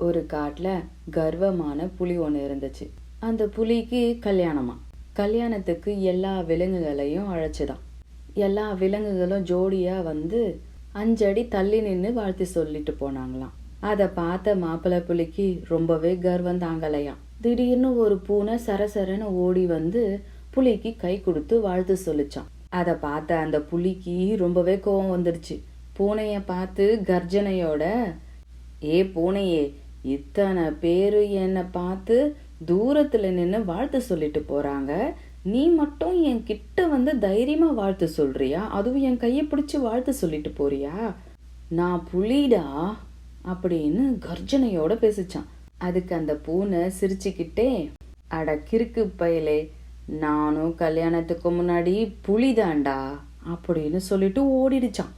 ஒரு காட்டுல கர்வமான புலி ஒன்று இருந்துச்சு. அந்த புலிக்கு கல்யாணமா. கல்யாணத்துக்கு எல்லா விலங்குகளையும் அழைச்சுதான். எல்லா விலங்குகளும் ஜோடியா வந்து 5 அடி தள்ளி நின்று வாழ்த்து சொல்லிட்டு போனாங்களாம். அதை பார்த்த மாப்பிள்ளை புலிக்கு ரொம்பவே கர்வம் தாங்கலையாம். திடீர்னு ஒரு பூனை சரசரன்னு ஓடி வந்து புலிக்கு கை கொடுத்து வாழ்த்து சொல்லிச்சான். அதை பார்த்த அந்த புலிக்கு ரொம்பவே கோவம் வந்துடுச்சு. பூனைய பார்த்து கர்ஜனையோட, ஏ பூனையே, இத்தனை பேரு என்னை பார்த்து தூரத்துல நின்று வாழ்த்து சொல்லிட்டு போறாங்க, நீ மட்டும் என் கிட்ட வந்து தைரியமா வாழ்த்து சொல்றியா? அதுவும் என் கையை பிடிச்சி வாழ்த்து சொல்லிட்டு போறியா? நான் புலிடா அப்படின்னு கர்ஜனையோட பேசிச்சான். அதுக்கு அந்த பூனை சிரிச்சுக்கிட்டே, அட கிறுக்கு பயலே, நானும் கல்யாணத்துக்கு முன்னாடி புலிதான்டா அப்படின்னு சொல்லிட்டு ஓடிடுச்சான்.